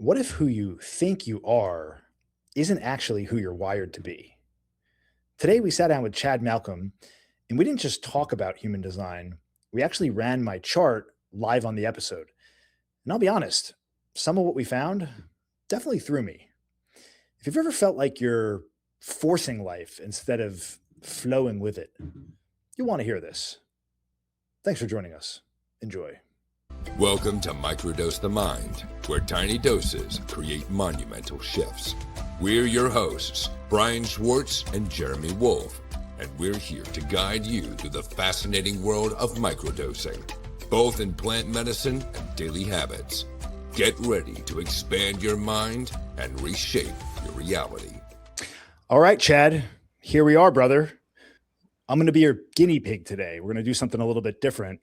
What if who you think you are isn't actually who you're wired to be? Today, we sat down with Chad Malcolm, and we didn't just talk about human design. We actually ran my chart live on the episode. And I'll be honest, some of what we found definitely threw me. If you've ever felt like you're forcing life instead of flowing with it, you'll want to hear this. Thanks for joining us. Enjoy. Welcome to Microdose the Mind, where tiny doses create monumental shifts. We're your hosts, Brian Schwartz and Jeremy Wolf, and we're here to guide you through the fascinating world of microdosing, both in plant medicine and daily habits. Get ready to expand your mind and reshape your reality. All right, Chad, here we are, brother. I'm going to be your guinea pig today. We're going to do something a little bit different.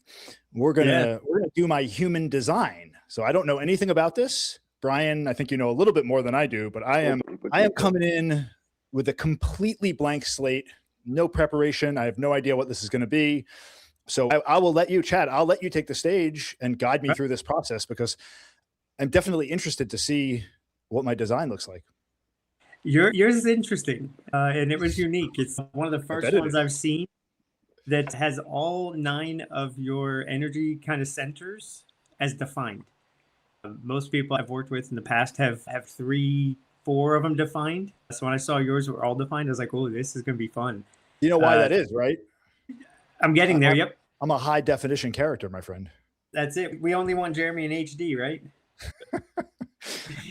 We're going to do my human design. So I don't know anything about this. Brian, I think you know a little bit more than I do, but I am coming in with a completely blank slate, no preparation. I have no idea what this is going to be. So I will let you, Chad, I'll let you take the stage and guide me through this process, because I'm definitely interested to see what my design looks like. Yours is interesting, and it was unique. It's one of the first ones I've seen that has all 9 of your energy kind of centers as defined. Most people I've worked with in the past have 3, 4 of them defined. So when I saw yours were all defined, I was like, oh, this is going to be fun. You know why that is, right? I'm getting there. Yep. I'm a high definition character, my friend. That's it. We only want Jeremy in HD, right?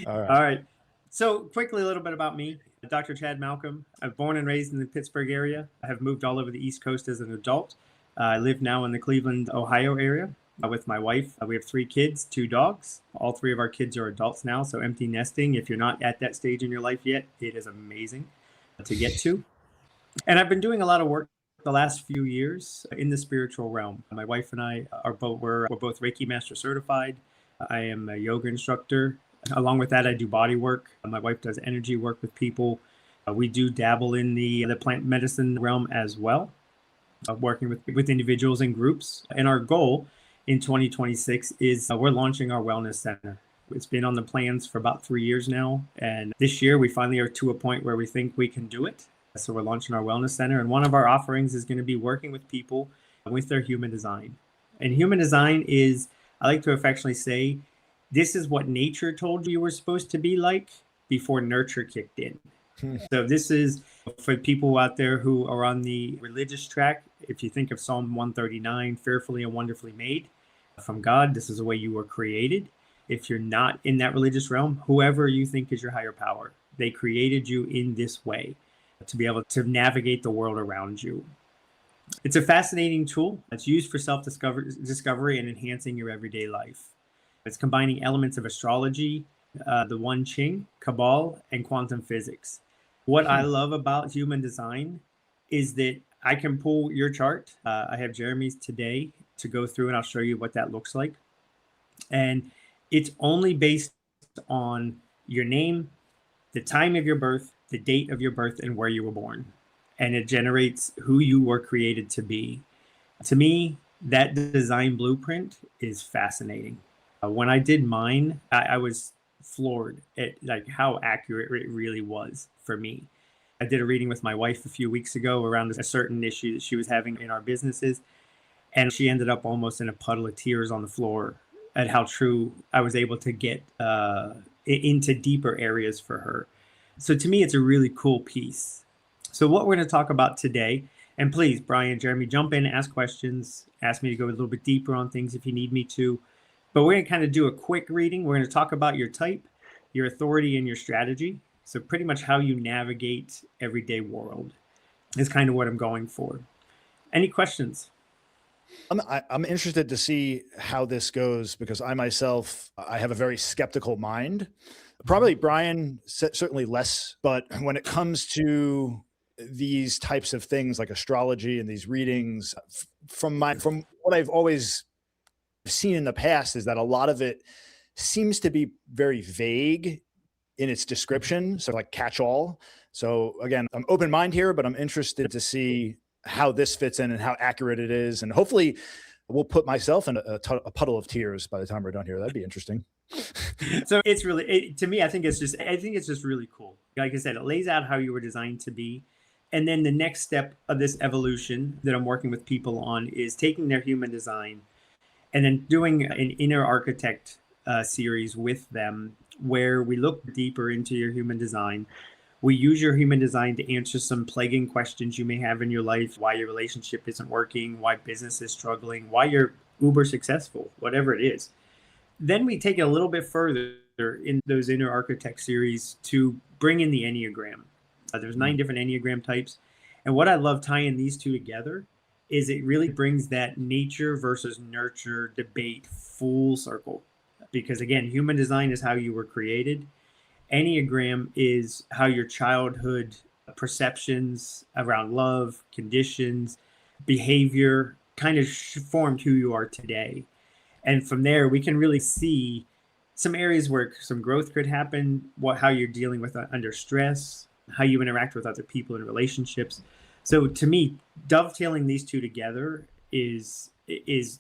All right. So quickly, a little bit about me. Dr. Chad Malcolm. I'm born and raised in the Pittsburgh area. I have moved all over the East Coast as an adult. I live now in the Cleveland, Ohio area with my wife. We have 3 kids, 2 dogs. All 3 of our kids are adults now. So empty nesting, if you're not at that stage in your life yet, it is amazing to get to. And I've been doing a lot of work the last few years in the spiritual realm. My wife and I are we're both Reiki Master certified. I am a yoga instructor. Along with that, I do body work. My wife does energy work with people. We do dabble in the plant medicine realm as well, working with individuals and groups. And our goal in 2026 is we're launching our wellness center. It's been on the plans for about 3 years now. And this year, we finally are to a point where we think we can do it. So we're launching our wellness center. And one of our offerings is going to be working with people with their human design. And human design is, I like to affectionately say, this is what nature told you were supposed to be like before nurture kicked in. So this is for people out there who are on the religious track. If you think of Psalm 139, fearfully and wonderfully made from God, this is the way you were created. If you're not in that religious realm, whoever you think is your higher power, they created you in this way to be able to navigate the world around you. It's a fascinating tool. It's used for self-discovery and enhancing your everyday life. It's combining elements of astrology, the One Ching, Kabbalah, and quantum physics. What I love about human design is that I can pull your chart. I have Jeremy's today to go through, and I'll show you what that looks like. And it's only based on your name, the time of your birth, the date of your birth, and where you were born. And it generates who you were created to be. To me, that design blueprint is fascinating. When I did mine, I was floored at like how accurate it really was for me. I did a reading with my wife a few weeks ago around a certain issue that she was having in our businesses. And she ended up almost in a puddle of tears on the floor at how true I was able to get into deeper areas for her. So to me, it's a really cool piece. So what we're going to talk about today, and please, Brian, Jeremy, jump in, ask questions, ask me to go a little bit deeper on things if you need me to. But we're going to kind of do a quick reading. We're going to talk about your type, your authority, and your strategy. So pretty much how you navigate everyday world is kind of what I'm going for. Any questions? I'm interested to see how this goes, because I myself, I have a very skeptical mind. Probably Brian, certainly less. But when it comes to these types of things like astrology and these readings, from what I've always seen in the past is that a lot of it seems to be very vague in its description, so like catch-all. So again, I'm open mind here, but I'm interested to see how this fits in and how accurate it is, and hopefully we'll put myself in a puddle of tears by the time we're done here. That'd be interesting. So it's really, to me, I think it's just really cool. Like I said, it lays out how you were designed to be. And then the next step of this evolution that I'm working with people on is taking their human design and then doing an inner architect series with them where we look deeper into your human design. We use your human design to answer some plaguing questions you may have in your life, why your relationship isn't working, why business is struggling, why you're uber successful, whatever it is. Then we take it a little bit further in those inner architect series to bring in the Enneagram. There's 9 different Enneagram types. And what I love tying these two together is it really brings that nature versus nurture debate full circle. Because again, human design is how you were created. Enneagram is how your childhood perceptions around love, conditions, behavior kind of formed who you are today. And from there, we can really see some areas where some growth could happen, how you're dealing with under stress, how you interact with other people in relationships. So to me, dovetailing these two together is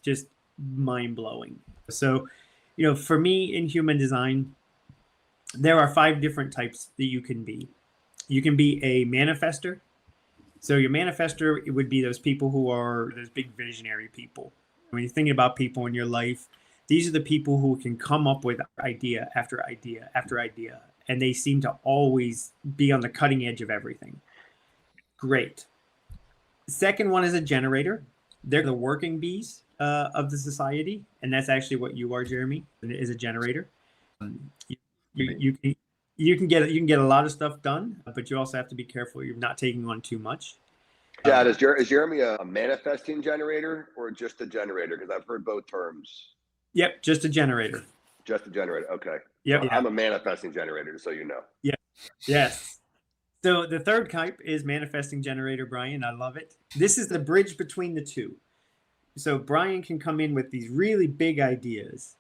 just mind blowing. So, for me in human design, there are 5 different types that you can be. You can be a manifester. So your manifester, it would be those people who are those big visionary people. When you're thinking about people in your life, these are the people who can come up with idea after idea after idea, and they seem to always be on the cutting edge of everything. Great. Second one is a generator. They're the working bees of the society, and that's actually what you are, Jeremy, is a generator. You can get a lot of stuff done, but you also have to be careful you're not taking on too much. Chad, is Jeremy a manifesting generator or just a generator? Because I've heard both terms. Yep, just a generator. Just a generator. Okay. Yep. I'm a manifesting generator, just so you know. Yeah. Yes. So the third type is manifesting generator, Brian. I love it. This is the bridge between the two. So Brian can come in with these really big ideas,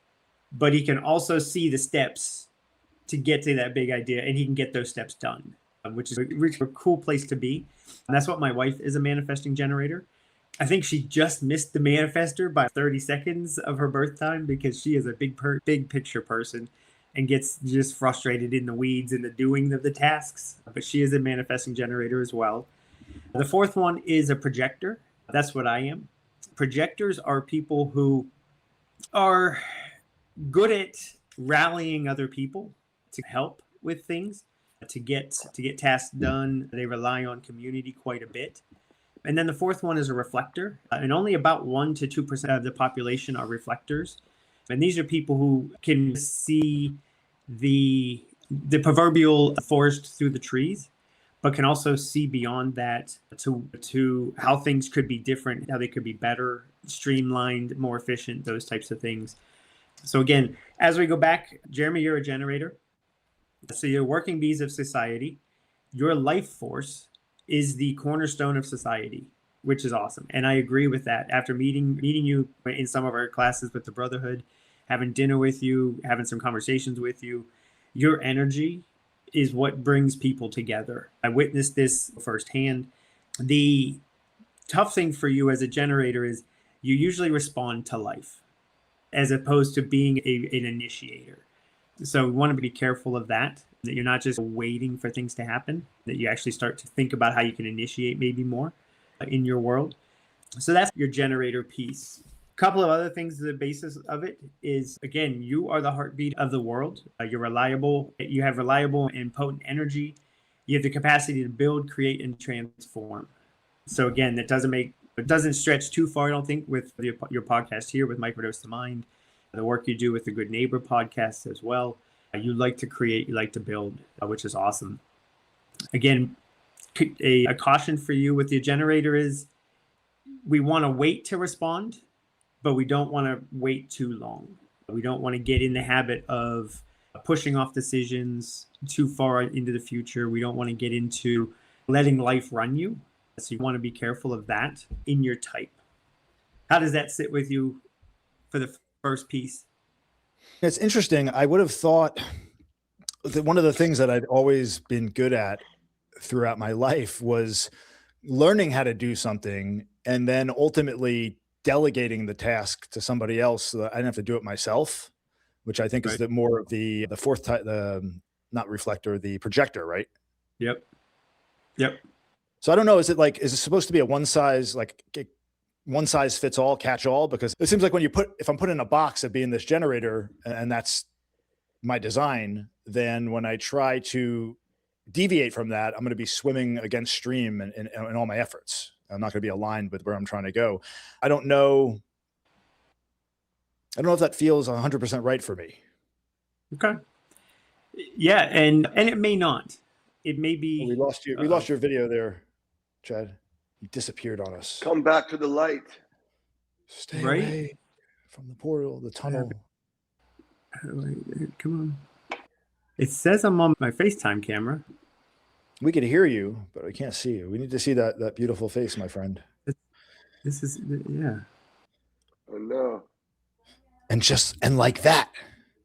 but he can also see the steps to get to that big idea, and he can get those steps done, which is a cool place to be. And that's what my wife is, a manifesting generator. I think she just missed the manifester by 30 seconds of her birth time because she is a big picture person and gets just frustrated in the weeds and the doing of the tasks. But she is a manifesting generator as well. The fourth one is a projector. That's what I am. Projectors are people who are good at rallying other people to help with things, to get tasks done. They rely on community quite a bit. And then the fourth one is a reflector. And only about 1 to 2% of the population are reflectors. And these are people who can see the proverbial forest through the trees, but can also see beyond that to how things could be different, how they could be better, streamlined, more efficient, those types of things. So again, as we go back, Jeremy, you're a generator. So you're working bees of society. Your life force is the cornerstone of society, which is awesome. And I agree with that. After meeting you in some of our classes with the Brotherhood, having dinner with you, having some conversations with you, your energy is what brings people together. I witnessed this firsthand. The tough thing for you as a generator is you usually respond to life as opposed to being an initiator. So we want to be careful of that you're not just waiting for things to happen, that you actually start to think about how you can initiate maybe more in your world. So that's your generator piece. A couple of other things, the basis of it is, again, you are the heartbeat of the world. You're reliable. You have reliable and potent energy. You have the capacity to build, create, and transform. So again, it doesn't stretch too far, I don't think, with your podcast here with Microdose the Mind, the work you do with the Good Neighbor podcast as well. You like to create, you like to build, which is awesome. Again, a caution for you with the generator is we want to wait to respond, but we don't want to wait too long. We don't want to get in the habit of pushing off decisions too far into the future. We don't want to get into letting life run you. So you want to be careful of that in your type. How does that sit with you for the first piece? It's interesting. I would have thought that one of the things that I'd always been good at throughout my life was learning how to do something and then ultimately delegating the task to somebody else so that I didn't have to do it myself. which I think is the more of the fourth type, the not reflector, the projector, right? Yep. So I don't know. Is it supposed to be a one size fits all, catch all? Because it seems like if I'm put in a box of being this generator and that's my design, then when I try to deviate from that, I'm going to be swimming against stream in all my efforts. I'm not going to be aligned with where I'm trying to go. I don't know if that feels 100% right for me. Okay. Yeah, and it may not. It may be. We lost you. We lost your video there, Chad. You disappeared on us. Come back to the light. Stay away from the portal, the tunnel. Come on. It says I'm on my FaceTime camera. We could hear you, but I can't see you. We need to see that beautiful face, my friend. This is, yeah. Oh no. And like that,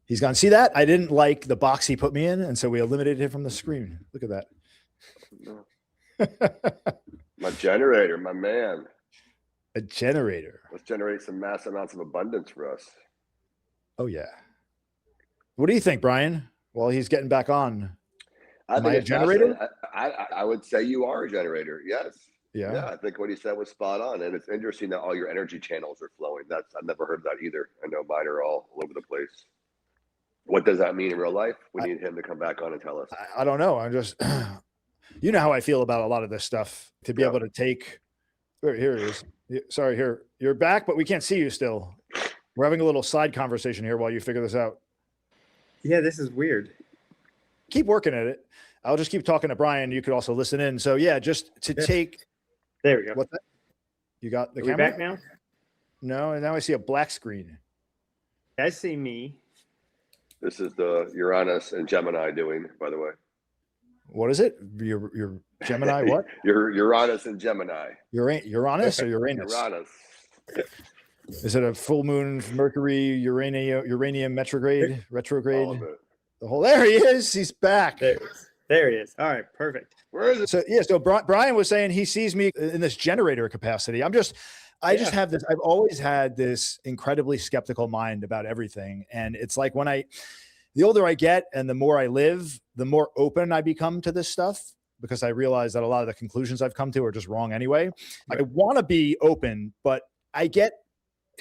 he's gone. See that? I didn't like the box he put me in, and so we eliminated him from the screen. Look at that. No. My generator, my man. A generator. Let's generate some mass amounts of abundance for us. Oh yeah. What do you think, Brian? While he's getting back on, am I a generator? I would say you are a generator. Yes. Yeah. I think what he said was spot on, and it's interesting that all your energy channels are flowing. I've never heard that either. I know mine are all over the place. What does that mean in real life? We need him to come back on and tell us. I don't know. I'm just, you know how I feel about a lot of this stuff. To be able to take, here it is. Sorry, here you're back, but we can't see you still. We're having a little side conversation here while you figure this out. Yeah, this is weird. Keep working at it. I'll just keep talking to Brian. You could also listen in. So yeah, just to take. There we go. What's that? You got the Are camera? we back now? No, and now I see a black screen. I see me. This is the Uranus and Gemini doing, by the way. What is it? Your Gemini? What? Your Uranus and Gemini. Uranus or Uranus? Uranus. Is it a full moon, Mercury, uranium retrograde? All of it. There he is. He's back. There he is. All right, perfect. Where is it? So yeah, so Brian was saying he sees me in this generator capacity. I just have this. I've always had this incredibly skeptical mind about everything, and it's like the older I get and the more I live, the more open I become to this stuff, because I realize that a lot of the conclusions I've come to are just wrong anyway. Right. I want to be open, but I get,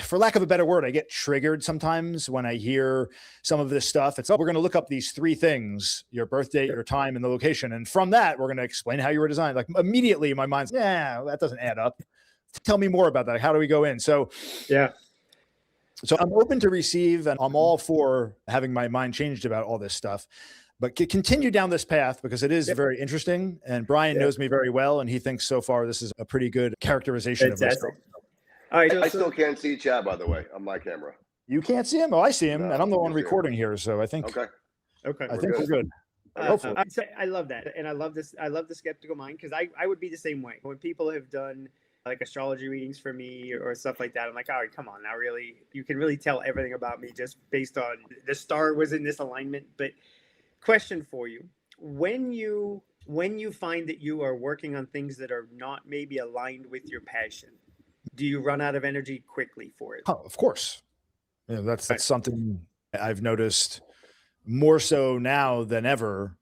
for lack of a better word, I get triggered sometimes when I hear some of this stuff. It's, we're going to look up these 3 things: your birth date, your time, and the location. And from that, we're going to explain how you were designed. Like immediately my mind's, that doesn't add up. Tell me more about that. How do we go in? So, so I'm open to receive, and I'm all for having my mind changed about all this stuff, but continue down this path because it is very interesting. And Brian knows me very well, and he thinks so far this is a pretty good characterization of this. All right, I still can't see Chad, by the way, on my camera. You can't see him? Oh, I see him, and I'm the one see recording here, so I think okay. I think we're good. I love that, and I love this. I love the skeptical mind, because I would be the same way. When people have done like astrology readings for me or stuff like that, I'm like, all right, come on, now really, you can really tell everything about me just based on the star was in this alignment. But question for you: when you find that you are working on things that are not maybe aligned with your passion, do you run out of energy quickly for it? Oh, of course. That's something I've noticed more so now than ever.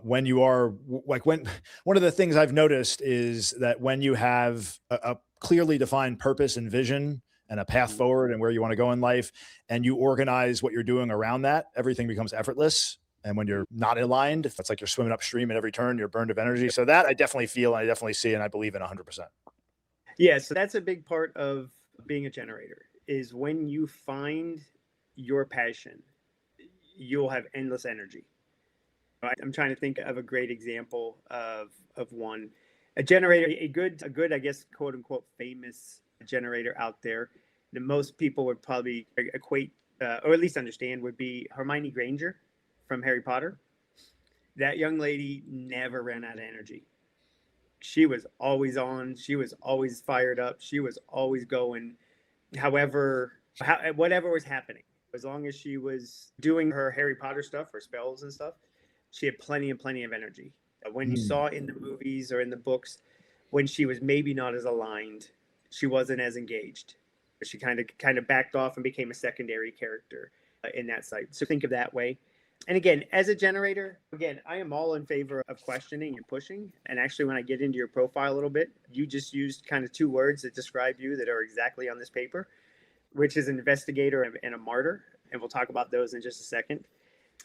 When you are one of the things I've noticed is that when you have a clearly defined purpose and vision and a path forward and where you want to go in life, and you organize what you're doing around that, everything becomes effortless. And when you're not aligned, it's like you're swimming upstream at every turn, you're burned of energy. So that I definitely feel, and I definitely see, and I believe in 100%. Yeah, so that's a big part of being a generator, is when you find your passion, you'll have endless energy. I'm trying to think of a great example of one. A generator, a good, I guess, quote unquote, famous generator out there that most people would probably equate, or at least understand, would be Hermione Granger from Harry Potter. That young lady never ran out of energy. She was always on. She was always fired up. She was always going. Whatever was happening, as long as she was doing her Harry Potter stuff, her spells and stuff, she had plenty of energy. When you saw in the movies or in the books, when she was maybe not as aligned, she wasn't as engaged. She kind of backed off and became a secondary character. in that site. So think of that way. And again, as a generator, again, I am all in favor of questioning and pushing. And actually, when I get into your profile a little bit, you just used kind of two words that describe you that are exactly on this paper, which is an investigator and a martyr. And we'll talk about those in just a second.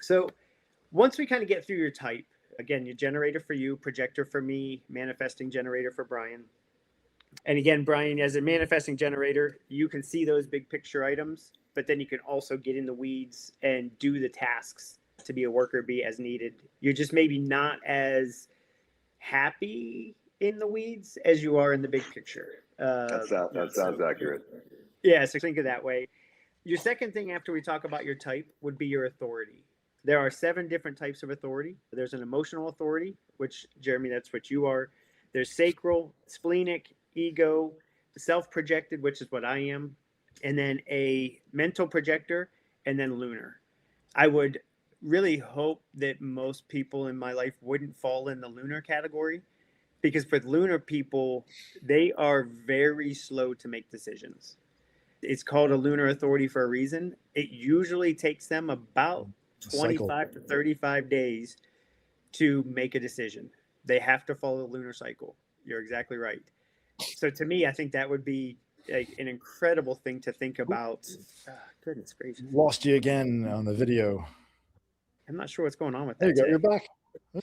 So once we kind of get through your type, again, your generator for you, projector for me, manifesting generator for Brian. And again, Brian, as a manifesting generator, you can see those big picture items, but then you can also get in the weeds and do the tasks to be a worker bee as needed. You're just maybe not as happy in the weeds as you are in the big picture. That sounds accurate. Yeah, so think of that way. Your second thing after we talk about your type would be your authority. There are 7 different types of authority. There's an emotional authority, which, Jeremy, that's what you are. There's sacral, splenic, ego, self-projected, which is what I am, and then a mental projector, and then lunar. I would really hope that most people in my life wouldn't fall in the lunar category, because for lunar people, they are very slow to make decisions. It's called a lunar authority for a reason. It usually takes them about 25 to 35 days to make a decision. They have to follow the lunar cycle. You're exactly right. So to me, I think that would be an incredible thing to think about. Goodness gracious. Lost you again on the video. I'm not sure what's going on with that. There you go. You're back.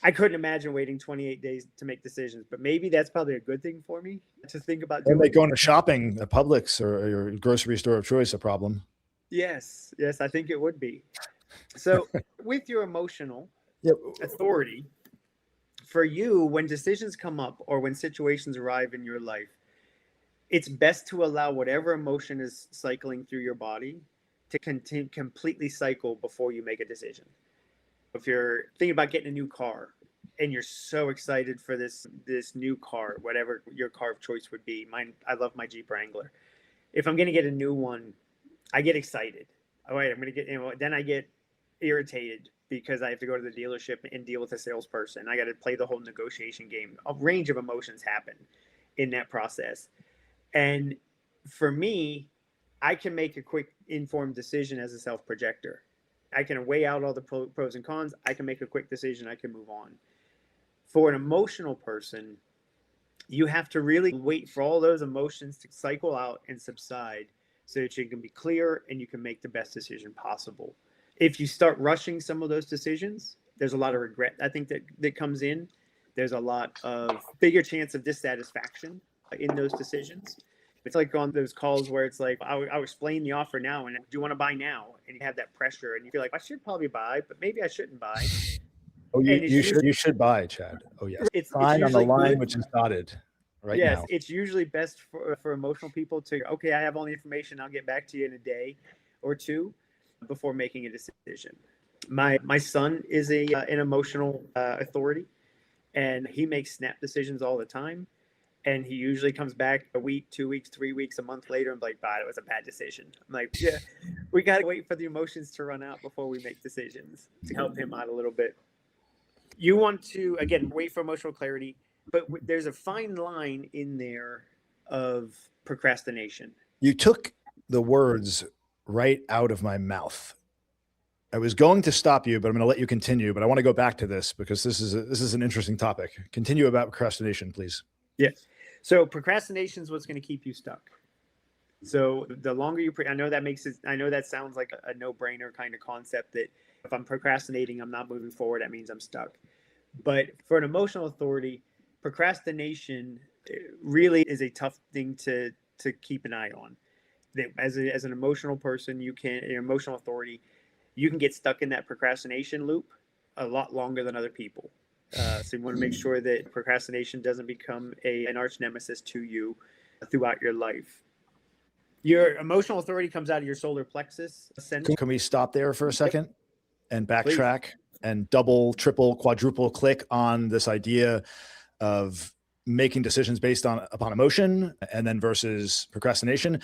I couldn't imagine waiting 28 days to make decisions, but maybe that's probably a good thing for me to think about Don't doing. make going to shopping at Publix or your grocery store of choice a problem. Yes, I think it would be. So with your emotional authority, for you, when decisions come up or when situations arrive in your life, it's best to allow whatever emotion is cycling through your body to completely cycle before you make a decision. If you're thinking about getting a new car and you're so excited for this new car, whatever your car of choice would be, I love my Jeep Wrangler. If I'm going to get a new one, I get excited. All right, I'm going to get, then I get irritated because I have to go to the dealership and deal with a salesperson. I got to play the whole negotiation game. A range of emotions happen in that process. And for me, I can make a quick informed decision as a self-projector. I can weigh out all the pros and cons. I can make a quick decision. I can move on. For an emotional person, you have to really wait for all those emotions to cycle out and subside so that you can be clear and you can make the best decision possible. If you start rushing some of those decisions, there's a lot of regret, I think, that comes in. There's a lot of bigger chance of dissatisfaction in those decisions. It's like on those calls where it's like, I'll explain the offer now, and do you want to buy now? And you have that pressure, and you feel like, I should probably buy, but maybe I shouldn't buy. Oh, you should buy, Chad. Oh, yes. It's sign on the line good. Which is dotted right now. Yes, it's usually best for emotional people to, okay, I have all the information. I'll get back to you in a day or two before making a decision. My son is an emotional authority, and he makes snap decisions all the time. And he usually comes back a week, 2 weeks, 3 weeks, a month later, and like, it was a bad decision. I'm like, yeah, we got to wait for the emotions to run out before we make decisions to help him out a little bit. You want to, again, wait for emotional clarity, but there's a fine line in there of procrastination. You took the words right out of my mouth. I was going to stop you, but I'm going to let you continue. But I want to go back to this because this is an interesting topic. Continue about procrastination, please. Yes. So procrastination is what's going to keep you stuck. So the longer you, I know that sounds like a no-brainer kind of concept that if I'm procrastinating, I'm not moving forward. That means I'm stuck. But for an emotional authority, procrastination really is a tough thing to keep an eye on. That as an emotional person, an emotional authority, you can get stuck in that procrastination loop a lot longer than other people. So you want to make sure that procrastination doesn't become an arch nemesis to you throughout your life. Your emotional authority comes out of your solar plexus. Can we stop there for a second and backtrack and double, triple, quadruple click on this idea of making decisions based upon emotion and then versus procrastination?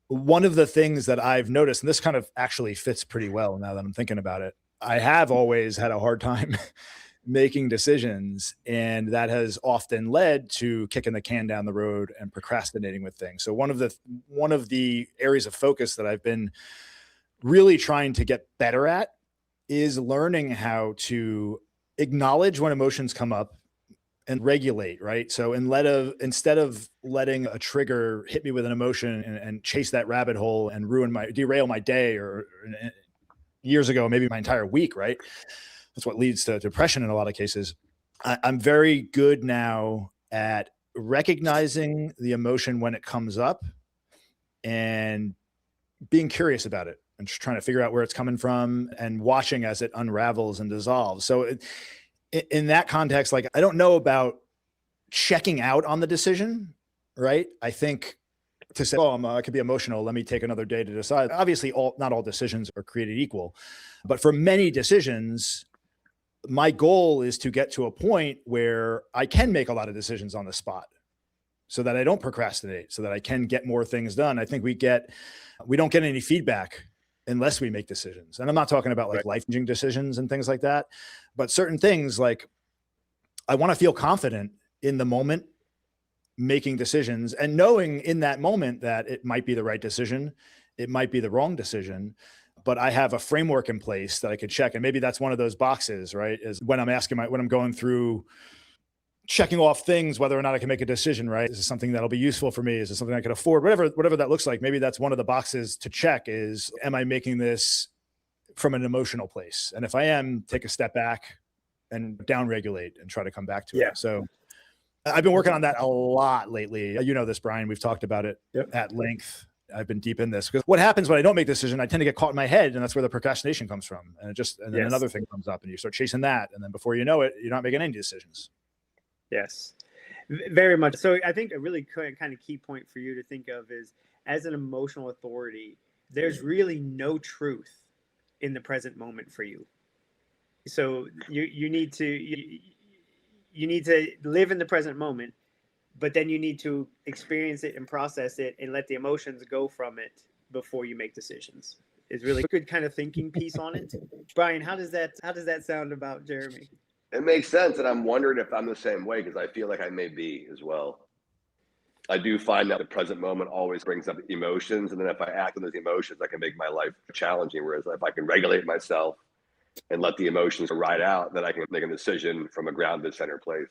One of the things that I've noticed, and this kind of actually fits pretty well now that I'm thinking about it, I have always had a hard time making decisions, and that has often led to kicking the can down the road and procrastinating with things. So one of the areas of focus that I've been really trying to get better at is learning how to acknowledge when emotions come up and regulate, right? So instead of letting a trigger hit me with an emotion and chase that rabbit hole and derail my day or years ago, maybe my entire week, right? That's what leads to depression in a lot of cases. I'm very good now at recognizing the emotion when it comes up and being curious about it and just trying to figure out where it's coming from and watching as it unravels and dissolves. So in that context, like, I don't know about checking out on the decision, right? I think to say, oh, I could be emotional, let me take another day to decide. Obviously, not all decisions are created equal, but for many decisions, my goal is to get to a point where I can make a lot of decisions on the spot so that I don't procrastinate, so that I can get more things done. I think we don't get any feedback unless we make decisions. And I'm not talking about like life-changing decisions and things like that, but certain things, like, I want to feel confident in the moment making decisions and knowing in that moment that it might be the right decision, it might be the wrong decision, but I have a framework in place that I could check. And maybe that's one of those boxes, right? Is when I'm going through checking off things, whether or not I can make a decision, right? Is this something that'll be useful for me? Is it something I can afford? Whatever that looks like. Maybe that's one of the boxes to check is, am I making this from an emotional place? And if I am, take a step back and downregulate and try to come back to it. So I've been working on that a lot lately. You know this, Brian, we've talked about it at length. I've been deep in this because what happens when I don't make a decision, I tend to get caught in my head, and that's where the procrastination comes from. And then another thing comes up and you start chasing that. And then before you know it, you're not making any decisions. Yes, very much. So I think a really kind of key point for you to think of is, as an emotional authority, there's really no truth in the present moment for you. So you need to live in the present moment, but then you need to experience it and process it and let the emotions go from it before you make decisions. Is really good kind of thinking piece on it. Brian, how does that sound about Jeremy? It makes sense, and I'm wondering if I'm the same way, because I feel like I may be as well. I do find that the present moment always brings up emotions, and then if I act on those emotions, I can make my life challenging. Whereas if I can regulate myself and let the emotions ride out, then I can make a decision from a grounded, center place.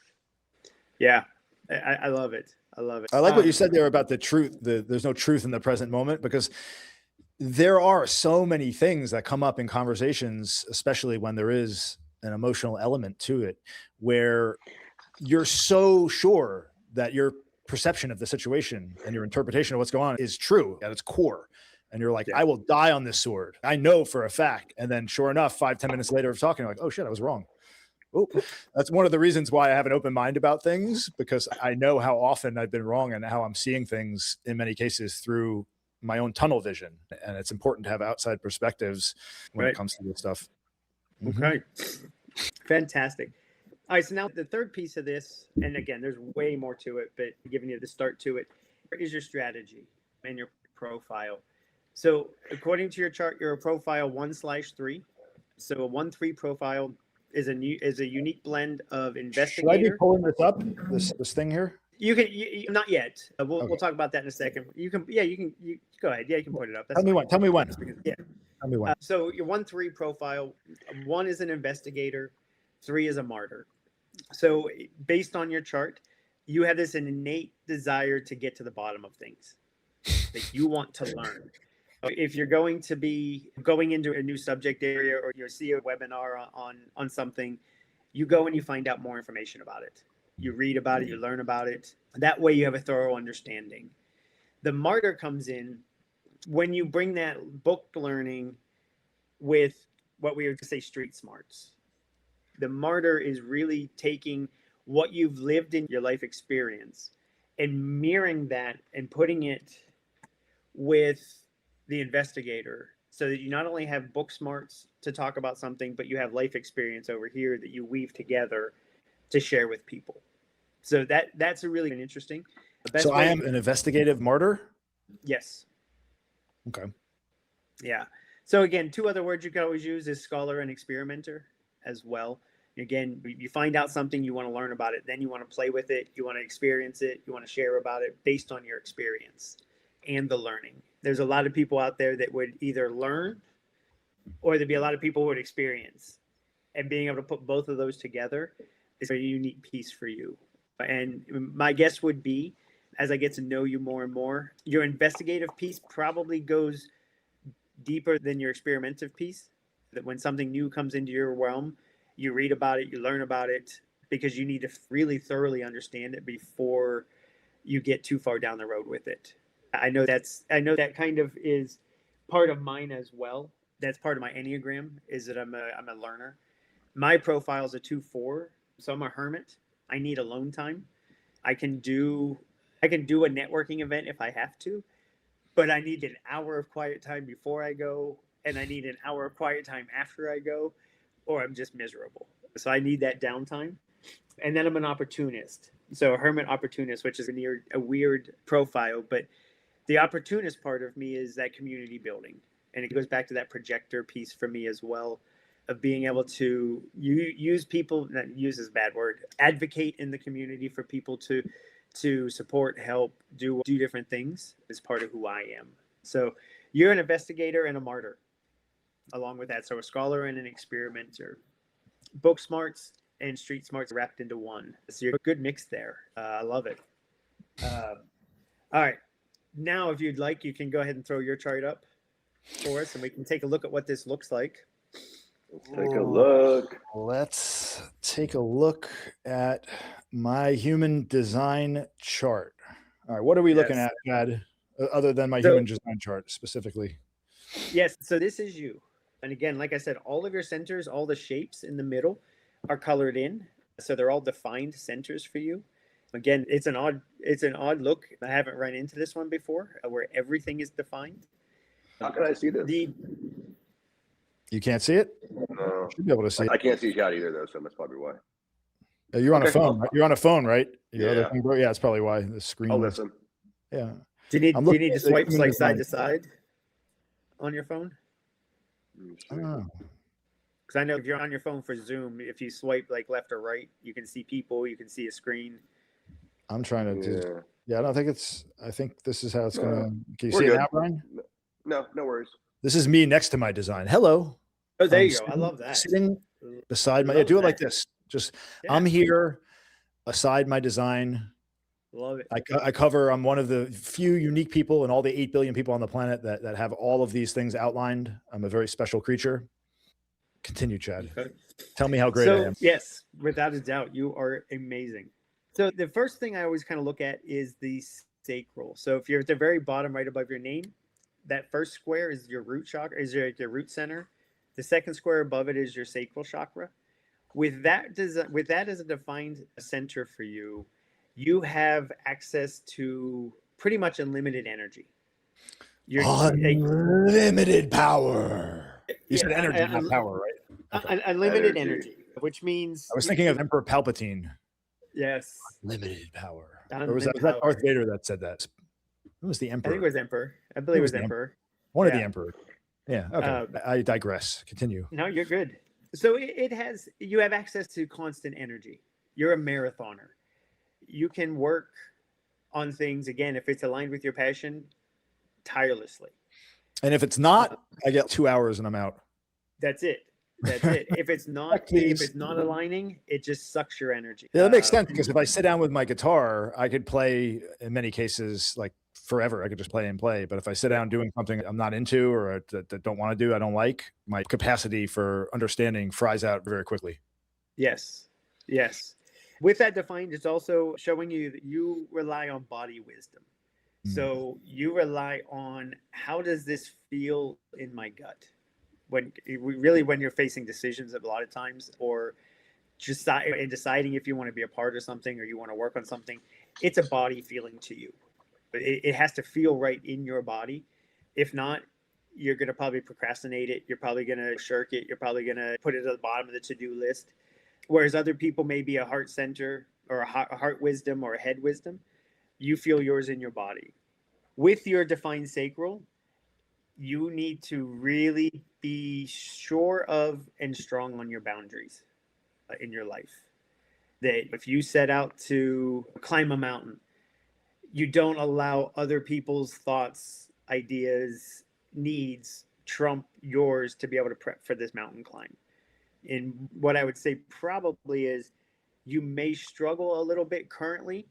Yeah, I love it. I love it. I like what you said there about the truth. There's no truth in the present moment, because there are so many things that come up in conversations, especially when there is an emotional element to it, where you're so sure that your perception of the situation and your interpretation of what's going on is true at its core. And you're like, I will die on this sword. I know for a fact. And then sure enough, 5-10 minutes later of talking, like, oh shit, I was wrong. Oh, that's one of the reasons why I have an open mind about things, because I know how often I've been wrong and how I'm seeing things in many cases through my own tunnel vision. And it's important to have outside perspectives when it comes to this stuff. Okay. Fantastic. All right. So now the third piece of this, and again, there's way more to it, but giving you the start to it, is your strategy and your profile. So according to your chart, you're a profile 1/3. So a 1/3 profile is a unique blend of investigator. Should I be pulling this up, this thing here? You can, not yet. We'll talk about that in a second. You can go ahead. Yeah, you can put it up. Tell me when. Tell me when. Yeah. Tell me when. So your 1/3 profile, 1 is an investigator, 3 is a martyr. So based on your chart, you have this innate desire to get to the bottom of things that you want to learn. If you're going to be going into a new subject area, or you see a webinar on something, you go and you find out more information about it. You read about it, you learn about it. That way you have a thorough understanding. The martyr comes in when you bring that book learning with what we would say street smarts. The martyr is really taking what you've lived in your life experience and mirroring that and putting it with the investigator, so that you not only have book smarts to talk about something, but you have life experience over here that you weave together to share with people. So that's a really interesting. So I am an investigative martyr? Yes. Okay. Yeah. So again, 2 other words you can always use is scholar and experimenter as well. Again, you find out something, you want to learn about it, then you want to play with it, you want to experience it, you want to share about it based on your experience and the learning. There's a lot of people out there that would either learn or there'd be a lot of people who would experience. And being able to put both of those together is a unique piece for you. And my guess would be, as I get to know you more and more, your investigative piece probably goes deeper than your experimentative piece. That when something new comes into your realm, you read about it, you learn about it, because you need to really thoroughly understand it before you get too far down the road with it. I know that kind of is part of mine as well. That's part of my Enneagram, is that I'm a learner. My profile is a 2-4, so I'm a hermit. I need alone time. I can do a networking event if I have to, but I need an hour of quiet time before I go, and I need an hour of quiet time after I go, or I'm just miserable. So I need that downtime. And then I'm an opportunist. So a hermit opportunist, which is a weird profile, but the opportunist part of me is that community building. And it goes back to that projector piece for me as well, of being able to use people, not use is a bad word, advocate in the community for people to support, help, do different things is part of who I am. So you're an investigator and a martyr along with that. So a scholar and an experimenter, book smarts and street smarts wrapped into one. So you're a good mix there. I love it. All right. Now, if you'd like, you can go ahead and throw your chart up for us and we can take a look at what this looks like. Let's take a look. Let's take a look at my human design chart. All right, what are we looking at, Chad, other than my human design chart specifically? Yes, so this is you. And again, like I said, all of your centers, all the shapes in the middle are colored in. So they're all defined centers for you. Again, it's an odd look. I haven't run into this one before where everything is defined. How can I see this? You can't see it? No. You should be able to see it. I can't see Chad either, though, so that's probably why. You're on a phone. Right? You're on a phone, right? Yeah. Yeah, that's probably why the screen. I'll listen. Yeah. Do you need to swipe like side to side on your phone? Oh. Because I know if you're on your phone for Zoom, if you swipe like left or right, you can see people, you can see a screen. I'm trying to do. Yeah, I don't think it's. I think this is how it's going to. Can you see good. it now, Brian? No worries. This is me next to my design. Hello. Oh, there you go. I love that. Sitting beside my. Yeah, do it like this. Just I'm here, aside my design. Love it. I cover. I'm one of the few unique people in all the 8 billion people on the planet that have all of these things outlined. I'm a very special creature. Continue, Chad. Okay. Tell me how great I am. Yes, without a doubt, you are amazing. So the first thing I always kind of look at is the sacral. So if you're at the very bottom right above your name, that first square is your root chakra, is your root center. The second square above it is your sacral chakra. With that as a defined center for you, you have access to pretty much unlimited energy. Unlimited power. You said energy, not power, right? Okay. Unlimited energy, which means I was thinking of Emperor Palpatine. Yes. Limited power. Or was that Darth Vader that said that? Who was the Emperor? I think it was Emperor. I believe it was Emperor. One of the Emperor. Yeah. Okay. I digress. Continue. No, you're good. So you have access to constant energy. You're a marathoner. You can work on things, again, if it's aligned with your passion, tirelessly. And if it's not, I get 2 hours and I'm out. That's it. If it's not aligning, it just sucks your energy. Yeah, that makes sense, because if I sit down with my guitar, I could play in many cases like forever. I could just play and play. But if I sit down doing something I'm not into or that don't want to do, I don't like, my capacity for understanding fries out very quickly. Yes. With that defined, it's also showing you that you rely on body wisdom. So you rely on, how does this feel in my gut? When you're facing decisions a lot of times, or just deciding if you want to be a part of something or you want to work on something, it's a body feeling to you. But it has to feel right in your body. If not, you're going to probably procrastinate it. You're probably going to shirk it. You're probably going to put it at the bottom of the to-do list. Whereas other people may be a heart center or a heart wisdom or a head wisdom. You feel yours in your body. With your defined sacral, you need to really be sure of and strong on your boundaries in your life. That if you set out to climb a mountain, you don't allow other people's thoughts, ideas, needs trump yours to be able to prep for this mountain climb. And what I would say probably is you may struggle a little bit currently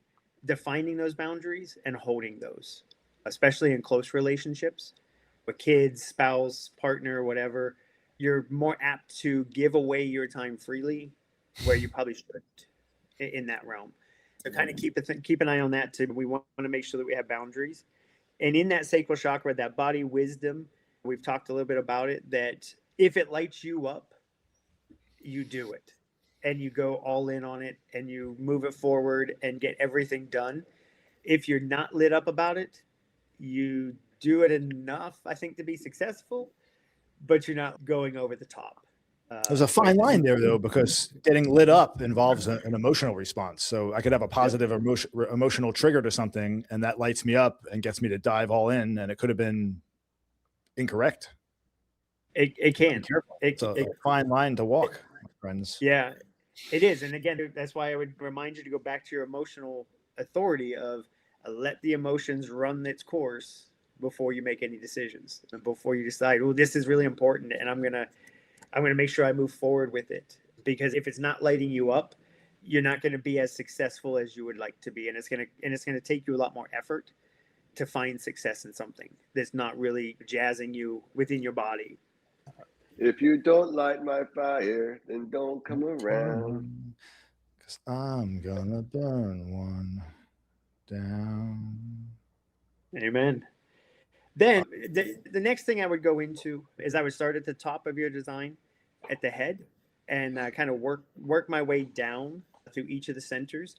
defining those boundaries and holding those, especially in close relationships with kids, spouse, partner, whatever. You're more apt to give away your time freely where you probably shouldn't in that realm. So kind of keep an eye on that too. We want to make sure that we have boundaries. And in that sacral chakra, that body wisdom, we've talked a little bit about it, that if it lights you up, you do it and you go all in on it and you move it forward and get everything done. If you're not lit up about it, you do it enough, I think, to be successful, but you're not going over the top. There's a fine line there, though, because getting lit up involves an emotional response. So I could have a positive emotional trigger to something, and that lights me up and gets me to dive all in, and it could have been incorrect. It can. It's a fine line to walk, my friends. Yeah, it is. And again, that's why I would remind you to go back to your emotional authority of let the emotions run its course before you make any decisions, and before you decide, oh, this is really important, and I'm gonna make sure I move forward with it. Because if it's not lighting you up, you're not going to be as successful as you would like to be, and it's gonna take you a lot more effort to find success in something that's not really jazzing you within your body. If you don't light my fire, then don't come around. 'Cause I'm gonna burn one down. Amen. Then the next thing I would go into is I would start at the top of your design, at the head, and kind of work my way down through each of the centers.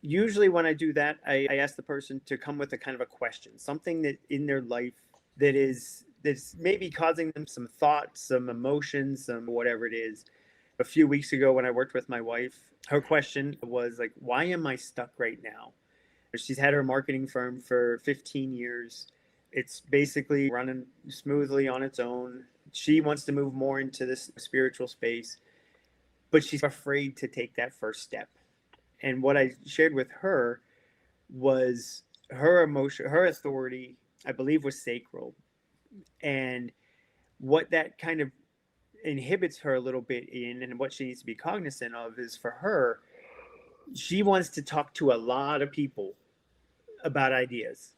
Usually when I do that, I ask the person to come with a kind of a question, something that in their life that's maybe causing them some thoughts, some emotions, some whatever it is. A few weeks ago when I worked with my wife, her question was like, why am I stuck right now? She's had her marketing firm for 15 years. It's basically running smoothly on its own. She wants to move more into this spiritual space, but she's afraid to take that first step. And what I shared with her was her emotion, her authority, I believe, was sacral. And what that kind of inhibits her a little bit in, and what she needs to be cognizant of, is for her, she wants to talk to a lot of people about ideas.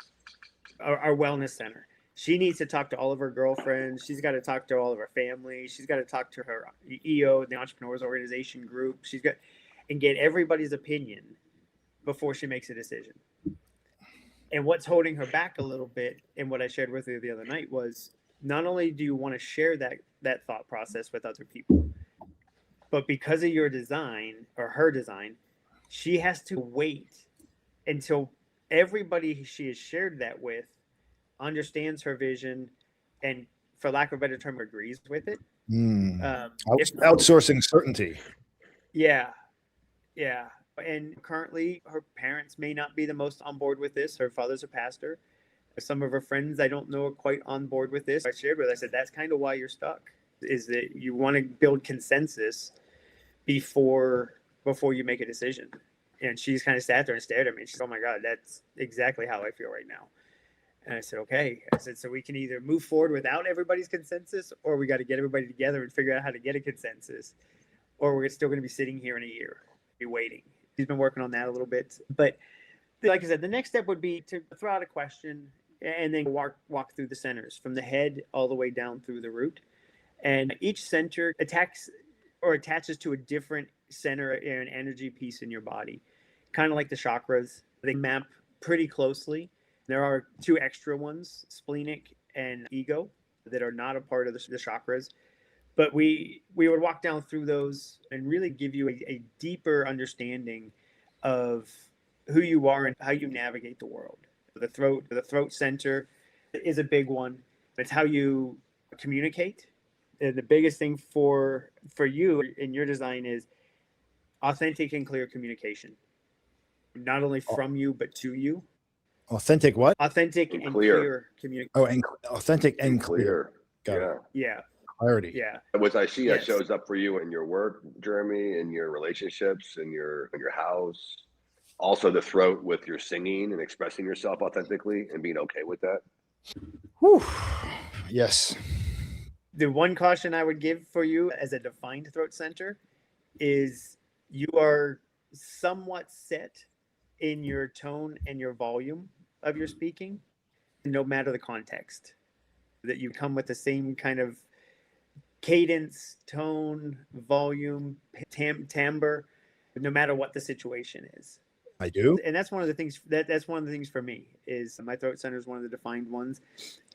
Our wellness center, she needs to talk to all of her girlfriends. She's got to talk to all of her family. She's got to talk to her EO, the Entrepreneurs Organization group. She's got and get everybody's opinion before she makes a decision. And what's holding her back a little bit, and what I shared with you the other night, was not only do you want to share that thought process with other people, but because of your design, or her design, she has to wait until everybody she has shared that with understands her vision and, for lack of a better term, agrees with it. Outsourcing certainty. Yeah. And currently, her parents may not be the most on board with this. Her father's a pastor. Some of her friends, I don't know, are quite on board with this. I shared with her, I said, that's kind of why you're stuck, is that you want to build consensus before you make a decision. And she's kind of sat there and stared at me. She's, oh my God, that's exactly how I feel right now. And I said, okay. I said, so we can either move forward without everybody's consensus, or we got to get everybody together and figure out how to get a consensus, or we're still going to be sitting here in a year, be waiting. He's been working on that a little bit. But like I said, the next step would be to throw out a question and then walk through the centers from the head all the way down through the root. And each center attaches to a different center and energy piece in your body, kind of like the chakras. They map pretty closely. There are two extra ones, splenic and ego, that are not a part of the chakras. But we would walk down through those and really give you a deeper understanding of who you are and how you navigate the world. The throat center is a big one. It's how you communicate. And the biggest thing for you in your design is authentic and clear communication, not only from you but to you. Authentic what? Authentic and clear communication. Oh, and authentic and clear. Got it. Yeah. Clarity. Yeah. Which I see that shows up for you in your work, Jeremy, in your relationships, in your house. Also the throat with your singing and expressing yourself authentically and being okay with that. Whew. Yes. The one caution I would give for you as a defined throat center is you are somewhat set in your tone and your volume of your speaking, no matter the context. That you come with the same kind of cadence, tone, volume, timbre, no matter what the situation is. I do. And that's one of the things that's one of the things for me is my throat center is one of the defined ones.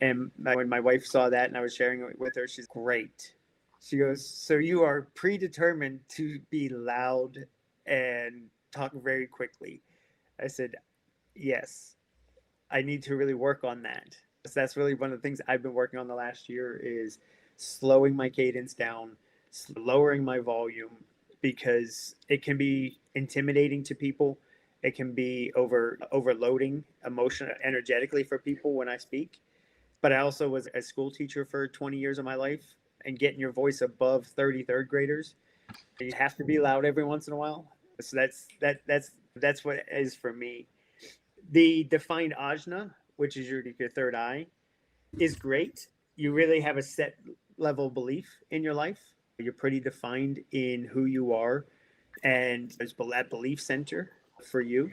And when my wife saw that and I was sharing it with her, she's great. She goes, "So you are predetermined to be loud and talk very quickly." I said, "Yes, I need to really work on that." So that's really one of the things I've been working on the last year is slowing my cadence down, lowering my volume, because it can be intimidating to people. It can be overloading energetically for people when I speak. But I also was a school teacher for 20 years of my life, and getting your voice above 33rd graders, you have to be loud every once in a while. So that's what it is for me. The defined ajna, which is your third eye, is great. You really have a set level of belief in your life. You're pretty defined in who you are, and there's that belief center for you.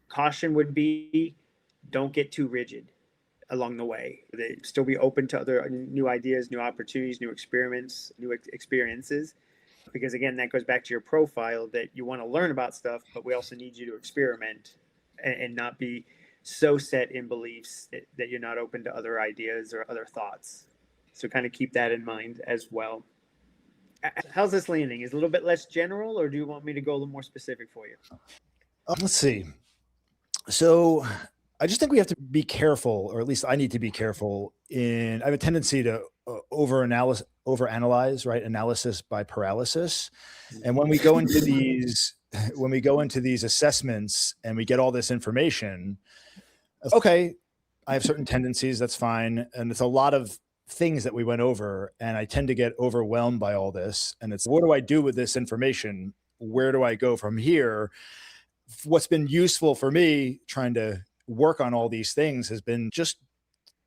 Caution would be don't get too rigid along the way. They still be open to other new ideas, new opportunities, new experiments, new experiences. Because again, that goes back to your profile that you want to learn about stuff, but we also need you to experiment and not be so set in beliefs that you're not open to other ideas or other thoughts. So kind of keep that in mind as well. How's this landing? Is it a little bit less general, or do you want me to go a little more specific for you? Let's see. So I just think we have to be careful, or at least I need to be careful I have a tendency to overanalyze, right? Analysis by paralysis. And when we go into these assessments and we get all this information, okay, I have certain tendencies, that's fine. And it's a lot of things that we went over, and I tend to get overwhelmed by all this. And it's, what do I do with this information? Where do I go from here? What's been useful for me trying to work on all these things has been just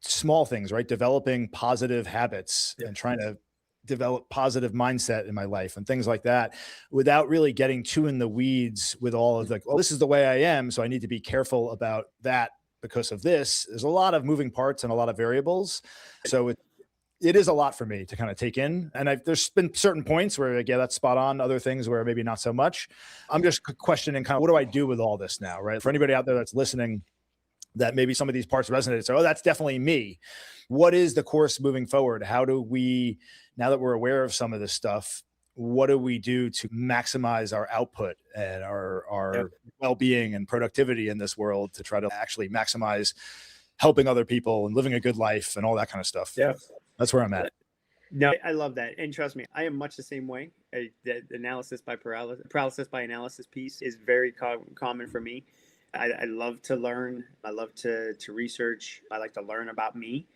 small things, right? Developing positive habits and trying to develop positive mindset in my life and things like that, without really getting too in the weeds with all of like, oh, this is the way I am, so I need to be careful about that because of this. There's a lot of moving parts and a lot of variables. So it is a lot for me to kind of take in. And there's been certain points where, like, yeah, that's spot on. Other things where maybe not so much. I'm just questioning kind of, what do I do with all this now, right? For anybody out there that's listening, that maybe some of these parts resonate. So, oh, that's definitely me. What is the course moving forward? How do we, now that we're aware of some of this stuff, what do we do to maximize our output and our well-being and productivity in this world to try to actually maximize helping other people and living a good life and all that kind of stuff? Yeah. That's where I'm at. No, I love that. And trust me, I am much the same way. The analysis by paralysis by analysis piece is very common for me. I love to learn. I love to research. I like to learn about me.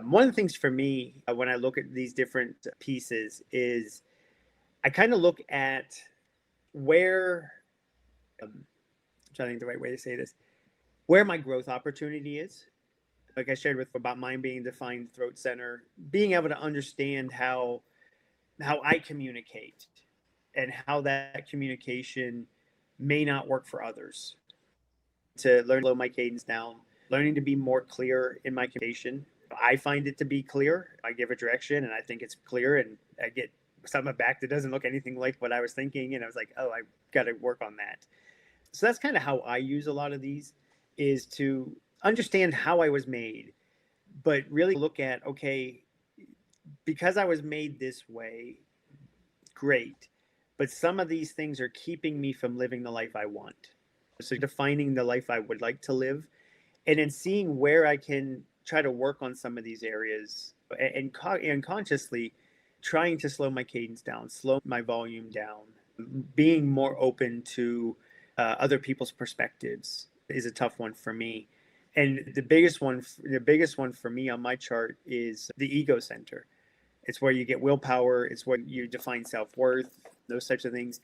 One of the things for me when I look at these different pieces is I kind of look at where, I'm trying to think the right way to say this, where my growth opportunity is. Like I shared with about mine being defined throat center, being able to understand how I communicate and how that communication may not work for others. To learn to slow my cadence down, learning to be more clear in my communication. I find it to be clear. I give a direction and I think it's clear, and I get something back that doesn't look anything like what I was thinking. And I was like, oh, I've got to work on that. So that's kind of how I use a lot of these, is to understand how I was made, but really look at, okay, because I was made this way, great. But some of these things are keeping me from living the life I want. So defining the life I would like to live, and then seeing where I can try to work on some of these areas, and consciously trying to slow my cadence down, slow my volume down, being more open to other people's perspectives is a tough one for me. And the biggest one for me on my chart is the ego center. It's where you get willpower. It's where you define self-worth, those types of things.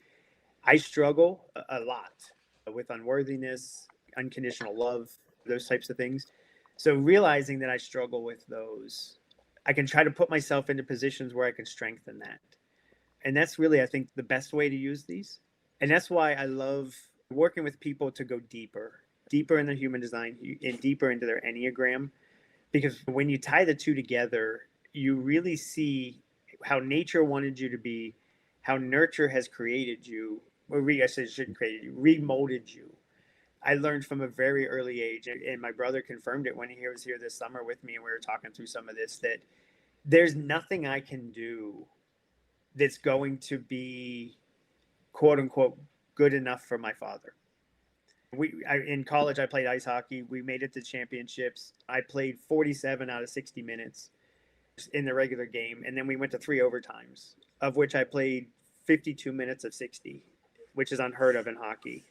I struggle a lot with unworthiness, unconditional love, those types of things. So realizing that I struggle with those I can try to put myself into positions where I can strengthen that. And that's really, I think, the best way to use these. And that's why I love working with people to go deeper in their human design and deeper into their Enneagram. Because when you tie the two together, you really see how nature wanted you to be, how nurture has created you, or I shouldn't create you, remolded you. I learned from a very early age, and my brother confirmed it when he was here this summer with me, and we were talking through some of this, that there's nothing I can do that's going to be quote unquote good enough for my father. In college, I played ice hockey. We made it to championships. I played 47 out of 60 minutes in the regular game. And then we went to 3 overtimes, of which I played 52 minutes of 60, which is unheard of in hockey.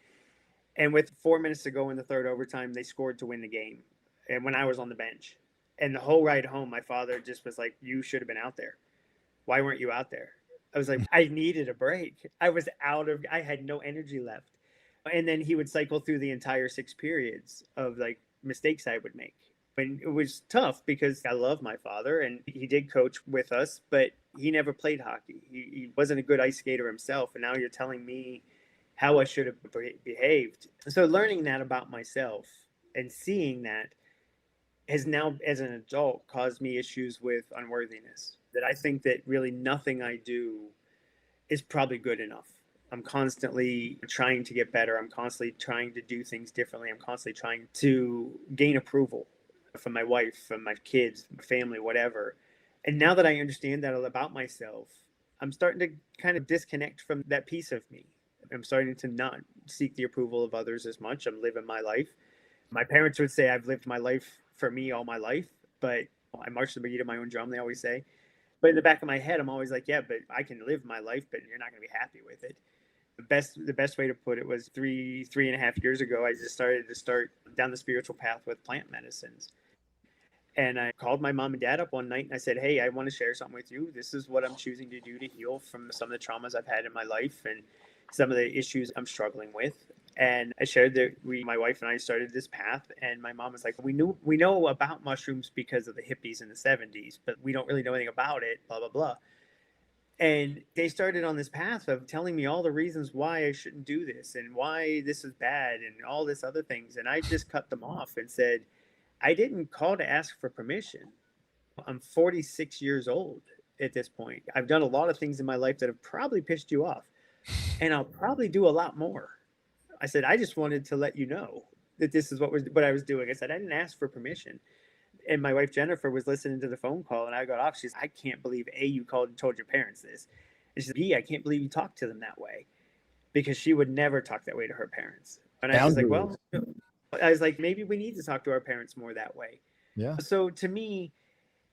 And with 4 minutes to go in the third overtime, they scored to win the game. And when I was on the bench, and the whole ride home, my father just was like, "You should have been out there. Why weren't you out there?" I was like, I needed a break. I had no energy left. And then he would cycle through the entire 6 periods of like mistakes I would make. And it was tough because I love my father and he did coach with us, but he never played hockey. He wasn't a good ice skater himself. And now you're telling me how I should have behaved. So learning that about myself and seeing that has now, as an adult, caused me issues with unworthiness. That I think that really nothing I do is probably good enough. I'm constantly trying to get better. I'm constantly trying to do things differently. I'm constantly trying to gain approval from my wife, from my kids, family, whatever. And now that I understand that about myself, I'm starting to kind of disconnect from that piece of me. I'm starting to not seek the approval of others as much. I'm living my life. My parents would say I've lived my life for me all my life, but I march to the beat of my own drum, they always say. But in the back of my head, I'm always like, yeah, but I can live my life, but you're not going to be happy with it. The best way to put it was three and a half years ago, I just started down the spiritual path with plant medicines. And I called my mom and dad up one night and I said, "Hey, I want to share something with you. This is what I'm choosing to do to heal from some of the traumas I've had in my life and some of the issues I'm struggling with." And I shared that my wife and I started this path, and my mom was like, we know about mushrooms because of the hippies in the 70s, but we don't really know anything about it, blah, blah, blah. And they started on this path of telling me all the reasons why I shouldn't do this and why this is bad and all this other things. And I just cut them off and said, I didn't call to ask for permission. I'm 46 years old at this point. I've done a lot of things in my life that have probably pissed you off, and I'll probably do a lot more. I said, I just wanted to let you know that this is what I was doing. I said, I didn't ask for permission. And my wife, Jennifer, was listening to the phone call, and I got off. She's, I can't believe, A, you called and told your parents this. And she's, B, I can't believe you talked to them that way, because she would never talk that way to her parents. And I was like, well, I was like, maybe we need to talk to our parents more that way. Yeah. So to me,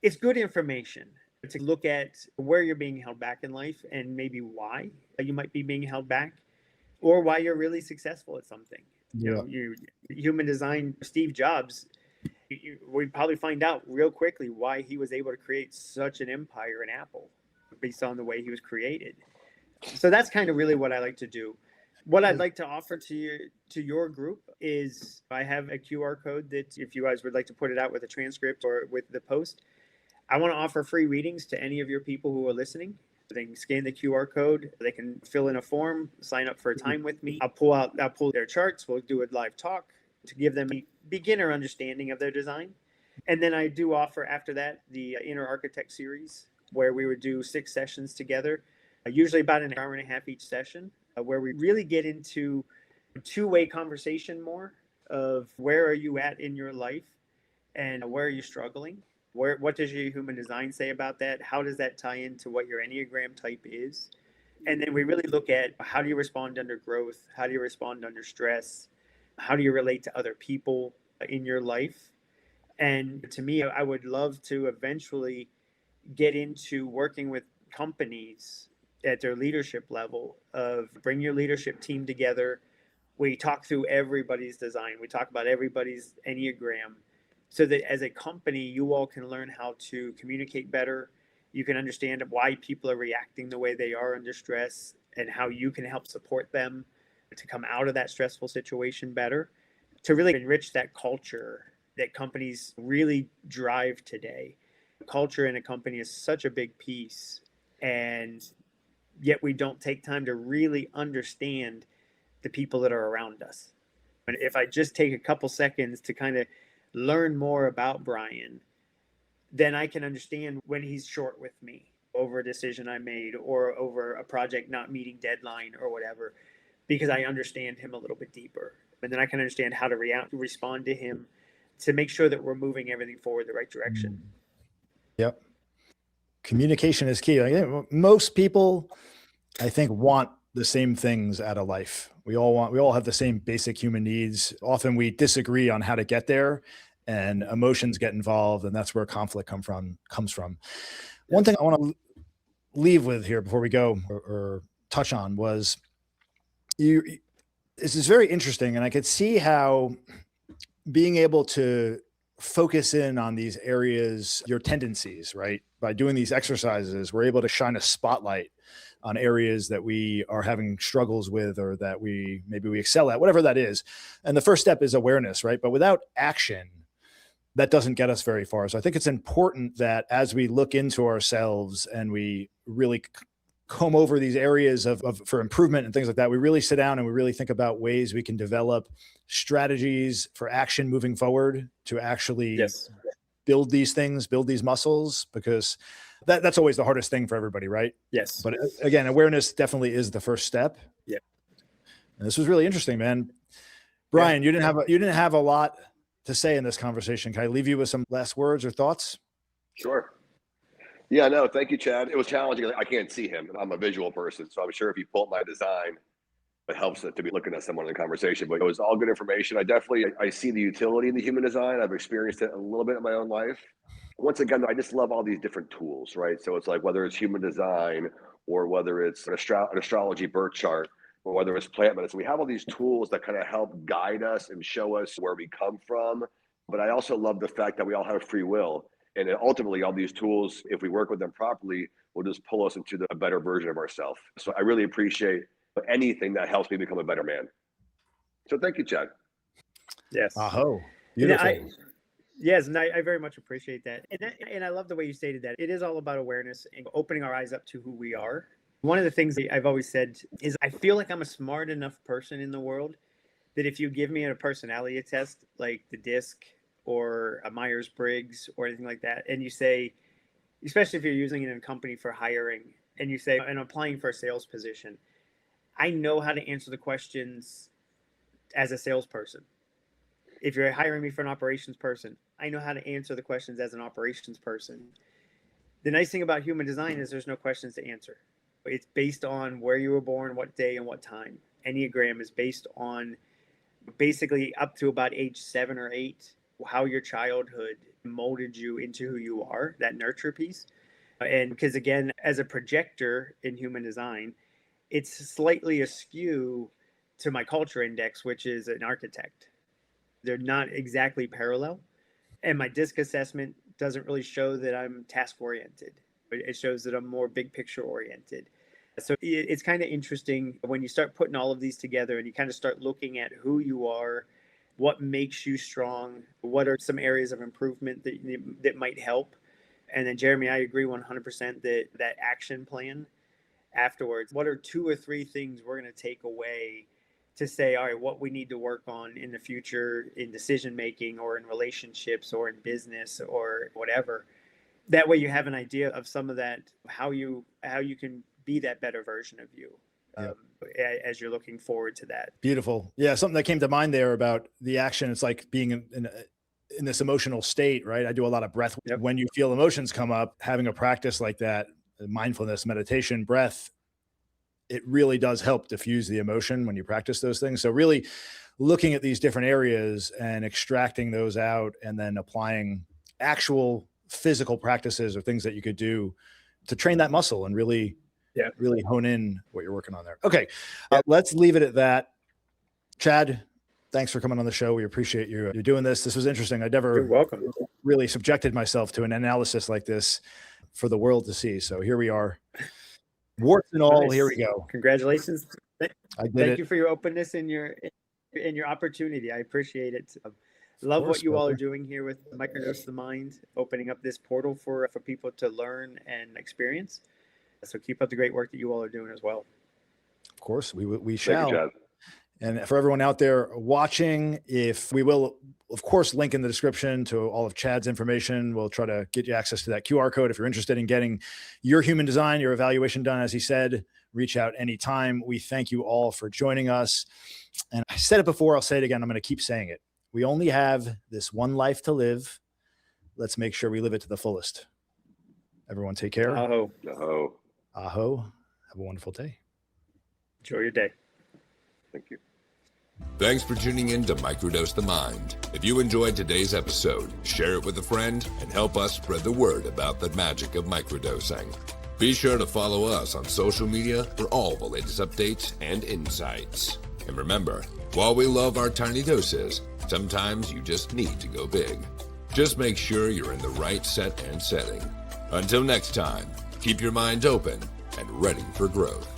it's good information to look at where you're being held back in life and maybe why you might be being held back, or why you're really successful at something. Yeah. You human design, Steve Jobs, we probably find out real quickly why he was able to create such an empire in Apple based on the way he was created. So that's kind of really what I like to do. What I'd like to offer to your group is I have a QR code that if you guys would like to put it out with a transcript or with the post, I want to offer free readings to any of your people who are listening. They can scan the QR code. They can fill in a form, sign up for a time with me. I'll pull their charts. We'll do a live talk to give them a beginner understanding of their design. And then I do offer after that the Inner Architect series, where we would do 6 sessions together, usually about an hour and a half each session, where we really get into two-way conversation more of where are you at in your life and where are you struggling. What does your human design say about that? How does that tie into what your Enneagram type is? And then we really look at how do you respond under growth? How do you respond under stress? How do you relate to other people in your life? And to me, I would love to eventually get into working with companies at their leadership level of bring your leadership team together. We talk through everybody's design. We talk about everybody's Enneagram, so that as a company, you all can learn how to communicate better. You can understand why people are reacting the way they are under stress and how you can help support them to come out of that stressful situation better, to really enrich that culture that companies really drive today. culture in a company is such a big piece, and yet we don't take time to really understand the people that are around us. And if I just take a couple seconds to kind of learn more about Brian, then I can understand when he's short with me over a decision I made or over a project not meeting deadline or whatever, because I understand him a little bit deeper. And then I can understand how to respond to him to make sure that we're moving everything forward the right direction. Yep. Communication is key. Like, most people, I think, want the same things out of life. We all have the same basic human needs. Often we disagree on how to get there, and emotions get involved, and that's where conflict comes from. One thing I want to leave with here before we go or touch on was this is very interesting, and I could see how being able to focus in on these areas, your tendencies, right? By doing these exercises, we're able to shine a spotlight on areas that we are having struggles with, or that maybe we excel at, whatever that is. And the first step is awareness, right? But without action, that doesn't get us very far. So I think it's important that as we look into ourselves and we really comb over these areas for improvement and things like that, we really sit down and we really think about ways we can develop strategies for action moving forward to actually build these things, build these muscles, because that's always the hardest thing for everybody, right? Yes. But again, awareness definitely is the first step. Yeah. And this was really interesting, man. Brian, you didn't have a lot to say in this conversation. Can I leave you with some last words or thoughts? Sure. Yeah, no, thank you, Chad. It was challenging. I can't see him. I'm a visual person, so I'm sure if you pull up my design, it helps to be looking at someone in the conversation. But it was all good information. I see the utility in the human design. I've experienced it a little bit in my own life. Once again, I just love all these different tools, right? So it's like whether it's human design or whether it's an astrology birth chart or whether it's plant medicine, we have all these tools that kind of help guide us and show us where we come from. But I also love the fact that we all have free will. And ultimately, all these tools, if we work with them properly, will just pull us into a better version of ourselves. So I really appreciate anything that helps me become a better man. So thank you, Chad. Yes. Aho. Beautiful. Yes, and I very much appreciate that. And I love the way you stated that. It is all about awareness and opening our eyes up to who we are. One of the things that I've always said is I feel like I'm a smart enough person in the world that if you give me a personality test like the DISC or a Myers-Briggs or anything like that, and you say, especially if you're using it in a company for hiring, and you say, I'm applying for a sales position, I know how to answer the questions as a salesperson. If you're hiring me for an operations person, I know how to answer the questions as an operations person. The nice thing about human design is there's no questions to answer. It's based on where you were born, what day, and what time. Enneagram is based on basically up to about age 7 or 8, how your childhood molded you into who you are, that nurture piece. And because again, as a projector in human design, it's slightly askew to my culture index, which is an architect. They're not exactly parallel. And my DISC assessment doesn't really show that I'm task oriented. It shows that I'm more big picture oriented. So it's kind of interesting when you start putting all of these together and you kind of start looking at who you are, what makes you strong, what are some areas of improvement that might help. And then Jeremy, I agree 100% that action plan afterwards, what are 2 or 3 things we're going to take away to say, all right, what we need to work on in the future in decision making or in relationships or in business or whatever. That way you have an idea of some of that, how you can be that better version of you as you're looking forward to that. Beautiful. Yeah. Something that came to mind there about the action. It's like being in this emotional state, right? I do a lot of breath. Yep. When you feel emotions come up, having a practice like that, mindfulness, meditation, breath, it really does help diffuse the emotion when you practice those things. So really looking at these different areas and extracting those out and then applying actual physical practices or things that you could do to train that muscle and really hone in what you're working on there. Okay. Let's leave it at that. Chad, thanks for coming on the show. We appreciate you doing this. This was interesting. I never You're welcome. really subjected myself to an analysis like this for the world to see. So here we are. Warts and all, Nice. Here we go. Congratulations. I did Thank it. you for your openness and your opportunity. I appreciate it. Love course, what you all are brother. doing here with Microdose the Mind, opening up this portal for people to learn and experience. So keep up the great work that you all are doing as well. Of course, we Thank you, shall. Chad. And for everyone out there watching, if we will, of course, link in the description to all of Chad's information. We'll try to get you access to that QR code. If you're interested in getting your human design, your evaluation done, as he said, reach out anytime. We thank you all for joining us. And I said it before, I'll say it again. I'm going to keep saying it. We only have this one life to live. Let's make sure we live it to the fullest. Everyone take care. Aho. Oh, Aho. Have a wonderful day. Enjoy your day. thank you. Thanks for tuning in to Microdose the Mind. If you enjoyed today's episode, share it with a friend and help us spread the word about the magic of microdosing. Be sure to follow us on social media for all the latest updates and insights. And remember, while we love our tiny doses, sometimes you just need to go big. Just make sure you're in the right set and setting. Until next time, keep your mind open and ready for growth.